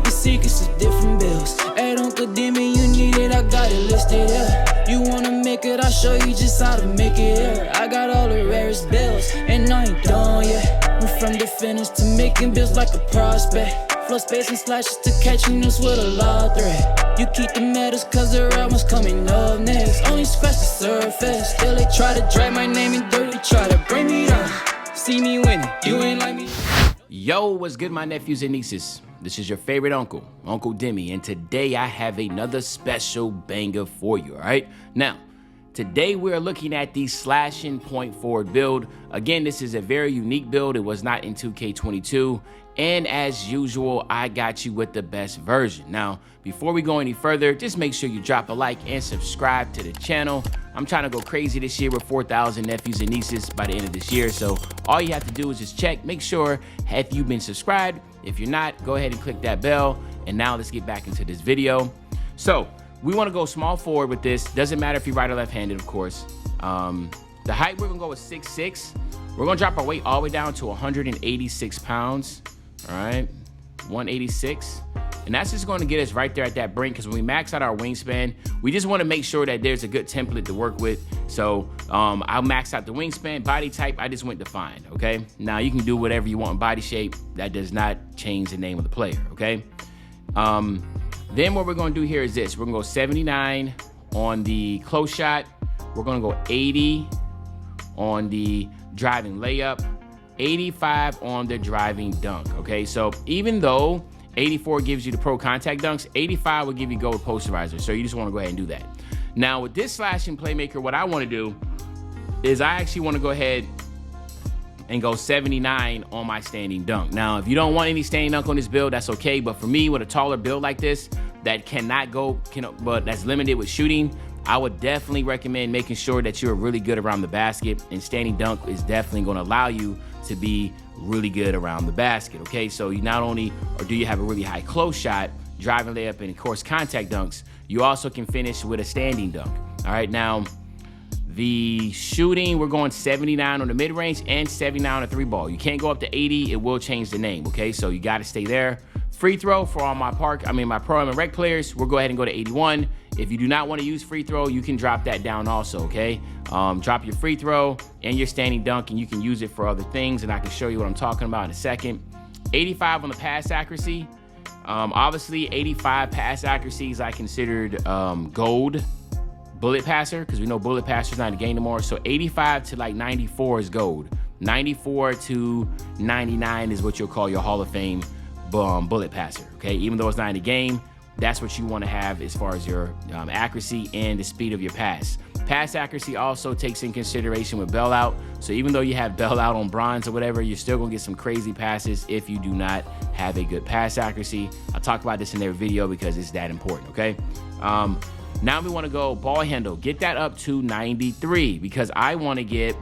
keeping secrets of different bills. At Uncle Demi, you need it, I got it listed here. You wanna make it, I'll show you just how to make it here. I got all the rarest bills, and I ain't done yet. Went from defenders to making bills like a prospect. Flow space and slashes to catching us with a law threat. You keep the medals cause the right one's coming up next. Only scratch the surface. Still they try to drag my name in dirt, they try to bring me down. See me winning, you ain't like me. Yo, what's good, my nephews and nieces? This is your favorite uncle, Uncle Demi, and today I have another special banger for you, all right? Now, today we're looking at the slashing point forward build. Again, this is a very unique build. It was not in 2K22. And as usual, I got you with the best version. Now, before we go any further, just make sure you drop a like and subscribe to the channel. I'm trying to go crazy this year with 4,000 nephews and nieces by the end of this year. So all you have to do is just check, make sure, have you been subscribed? If you're not, go ahead and click that bell. And now let's get back into this video. So we want to go small forward with this. Doesn't matter if you're right or left-handed, of course. The height, we're gonna go with 6'6". We're gonna drop our weight all the way down to 186 pounds. All right, 186. And that's just going to get us right there at that brink, because when we max out our wingspan, we just want to make sure that there's a good template to work with. So I'll max out the wingspan. Body type, I just went defined, okay? Now you can do whatever you want in body shape. That does not change the name of the player, okay? Then what we're going to do here is this. We're going to go 79 on the close shot. We're going to go 80 on the driving layup. 85 on the driving dunk, okay? So even though 84 gives you the pro contact dunks, 85 will give you gold posterizer. So you just want to go ahead and do that. Now with this slashing playmaker, what I want to do is I actually want to go ahead and go 79 on my standing dunk. Now, if you don't want any standing dunk on this build, that's okay. But for me, with a taller build like this, that but that's limited with shooting, I would definitely recommend making sure that you're really good around the basket, and standing dunk is definitely going to allow you to be really good around the basket, okay? So you not only do you have a really high close shot, driving layup, and of course contact dunks, you also can finish with a standing dunk. All right, now the shooting, we're going 79 on the mid-range and 79 on the three ball. You can't go up to 80, it will change the name, okay? So you gotta stay there. Free throw for all my my pro and rec players, we'll go ahead and go to 81. If you do not want to use free throw, you can drop that down also, okay? Drop your free throw and your standing dunk, and you can use it for other things, and I can show you what I'm talking about in a second. 85 on the pass accuracy. Obviously, 85 pass accuracy is I considered gold bullet passer, because we know bullet passer's not in the game anymore. So 85 to like 94 is gold. 94 to 99 is what you'll call your Hall of Fame bullet passer, okay? Even though it's not in the game, that's what you want to have as far as your accuracy and the speed of your pass. Pass accuracy also takes in consideration with bailout. So even though you have bailout on bronze or whatever, you're still gonna get some crazy passes if you do not have a good pass accuracy. I'll talk about this in every video because it's that important, okay? Now we want to go ball handle. Get that up to 93 because I want to get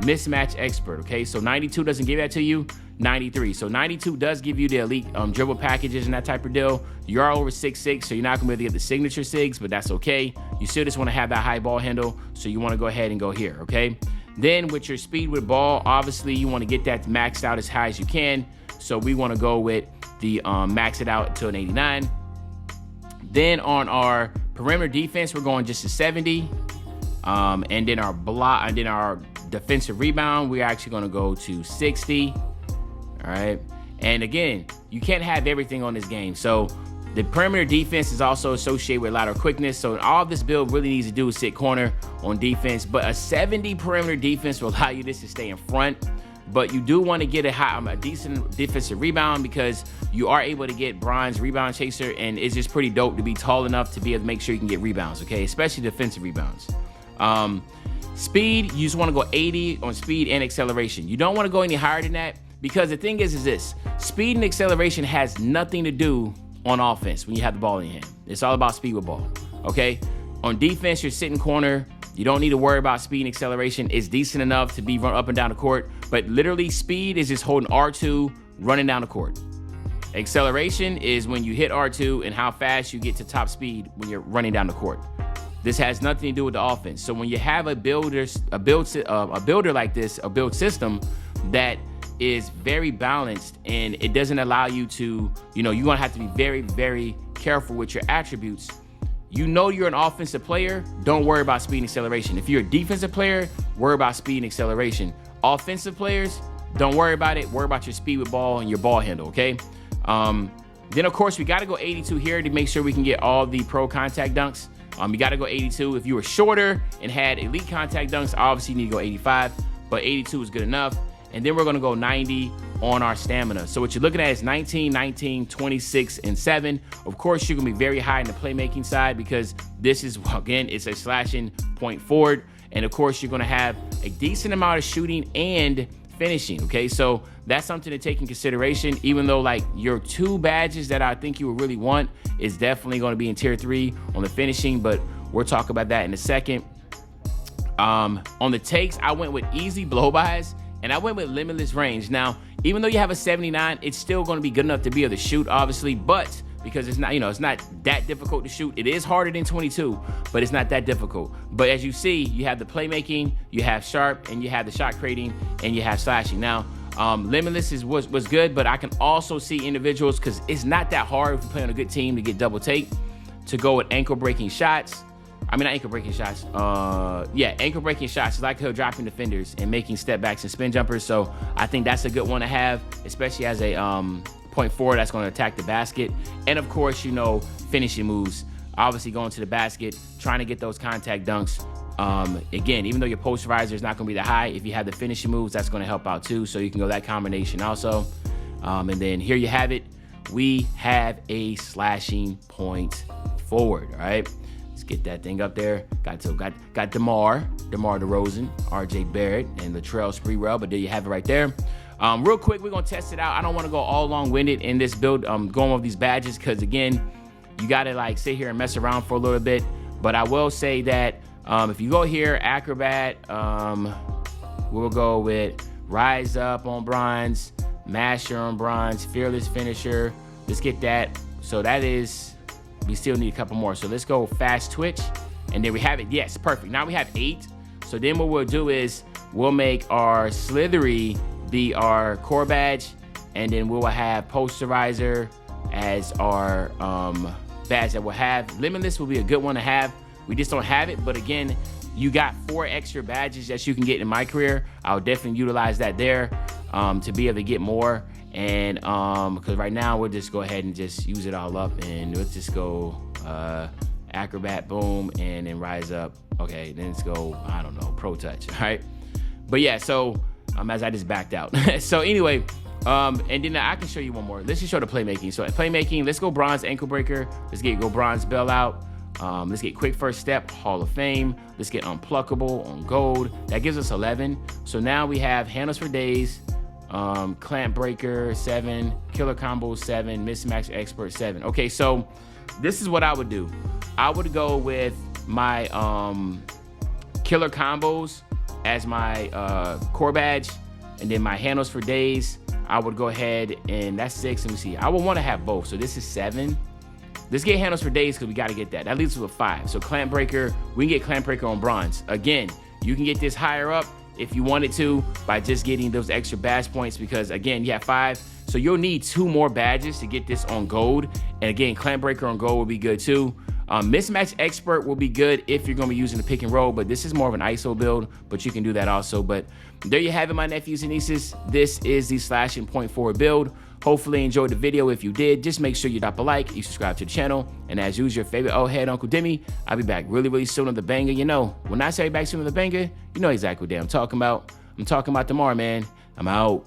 mismatch expert, okay? So 92 doesn't give that to you. 93. So 92 does give you the elite dribble packages and that type of deal. You are over 6'6", so you're not gonna be able to get the signature sigs, but that's okay. You still just wanna have that high ball handle, so you wanna go ahead and go here, okay? Then with your speed with ball, obviously you wanna get that maxed out as high as you can. So we wanna go with the max it out to an 89. Then on our perimeter defense, we're going just to 70. And then our defensive rebound, we're actually gonna go to 60. All right, and again, you can't have everything on this game. So the perimeter defense is also associated with lateral quickness. So all this build really needs to do is sit corner on defense. But a 70 perimeter defense will allow you to stay in front. But you do want to get a decent defensive rebound, because you are able to get bronze rebound chaser, and it's just pretty dope to be tall enough to be able to make sure you can get rebounds, okay? Especially defensive rebounds. Speed, you just want to go 80 on speed and acceleration. You don't want to go any higher than that, because the thing is this, speed and acceleration has nothing to do on offense when you have the ball in your hand. It's all about speed with ball, okay? On defense, you're sitting corner. You don't need to worry about speed and acceleration. It's decent enough to be run up and down the court, but literally speed is just holding R2, running down the court. Acceleration is when you hit R2 and how fast you get to top speed when you're running down the court. This has nothing to do with the offense. So when you have a builder like this, a build system that is very balanced, and it doesn't allow you to, you're gonna have to be very, very careful with your attributes. You're an offensive player, don't worry about speed and acceleration. If you're a defensive player, worry about speed and acceleration. Offensive players, don't worry about it. Worry about your speed with ball and your ball handle, okay? Then, of course, we got to go 82 here to make sure we can get all the pro contact dunks. You got to go 82. If you were shorter and had elite contact dunks, obviously you need to go 85, but 82 is good enough. And then we're going to go 90 on our stamina. So what you're looking at is 19, 19, 26, and 7. Of course, you're going to be very high in the playmaking side because this is, again, it's a slashing point forward. And, of course, you're going to have a decent amount of shooting and finishing, okay? So that's something to take in consideration, even though, like, your 2 badges that I think you would really want is definitely going to be in tier 3 on the finishing, but we'll talk about that in a second. On the takes, I went with easy blow-bys, and I went with limitless range. Now, even though you have a 79, it's still going to be good enough to be able to shoot, obviously, but because it's not, it's not that difficult to shoot. It is harder than 22, but it's not that difficult. But as you see, you have the playmaking, you have sharp, and you have the shot creating, and you have slashing. Now, limitless was good, but I can also see individuals, because it's not that hard if you play on a good team to get double take, to go with ankle breaking shots. I mean, not ankle breaking shots. Yeah, ankle breaking shots. Like he'll dropping defenders and making step backs and spin jumpers. So I think that's a good one to have, especially as a point forward that's going to attack the basket. And of course, finishing moves. Obviously going to the basket, trying to get those contact dunks. Again, even though your posterizer is not going to be that high, if you have the finishing moves, that's going to help out too. So you can go that combination also. And then here you have it. We have a slashing point forward. All right. Let's get that thing up there. Got DeMar DeRozan, RJ Barrett, and Latrell Sprewell, but there you have it right there. Real quick, we're gonna test it out. I don't want to go all long-winded in this build, going over these badges, because again, you gotta like sit here and mess around for a little bit. But I will say that if you go here, Acrobat, we'll go with Rise Up on bronze, Masher on bronze, Fearless Finisher. Let's get that. So that is. We still need a couple more. So let's go Fast Twitch. And then we have it. Yes, perfect. Now we have 8. So then what we'll do is we'll make our Slithery be our core badge. And then we'll have Posterizer as our badge that we'll have. Limitless will be a good one to have. We just don't have it. But again, you got 4 extra badges that you can get in my career. I'll definitely utilize that there to be able to get more. And because right now we'll just go ahead and just use it all up, and let's just go Acrobat, boom, and then Rise Up. Okay, then let's go, I don't know, Pro Touch. All right, but yeah, so as I just backed out. So anyway, and then I can show you one more. Let's just show the playmaking. So playmaking, let's go bronze ankle breaker. Let's go bronze bailout. Let's get quick first step, Hall of Fame. Let's get unpluckable on gold. That gives us 11. So now we have handles for days, clamp breaker 7, killer combo 7, mismatch expert 7. Okay, so this is what I would do. I would go with my killer combos as my core badge, and then my handles for days, I would go ahead, and that's 6. Let me see. I would want to have both. So this is 7. Let's get handles for days because we got to get that. That leaves us with 5. So clamp breaker, we can get clamp breaker on bronze. Again, you can get this higher up if you wanted to by just getting those extra badge points, because again, you have 5. So you'll need 2 more badges to get this on gold. And again, clamp breaker on gold will be good too. Mismatch expert will be good if you're going to be using the pick and roll, but this is more of an ISO build, but you can do that also. But there you have it, my nephews and nieces. This is the slashing point forward build. Hopefully you enjoyed the video. If you did, just make sure you drop a like, you subscribe to the channel, and as usual, your favorite old head, Uncle Demi. I'll be back really, really soon on the banger. You know, when I say back soon on the banger, you know exactly what day I'm talking about. I'm talking about tomorrow, man. I'm out.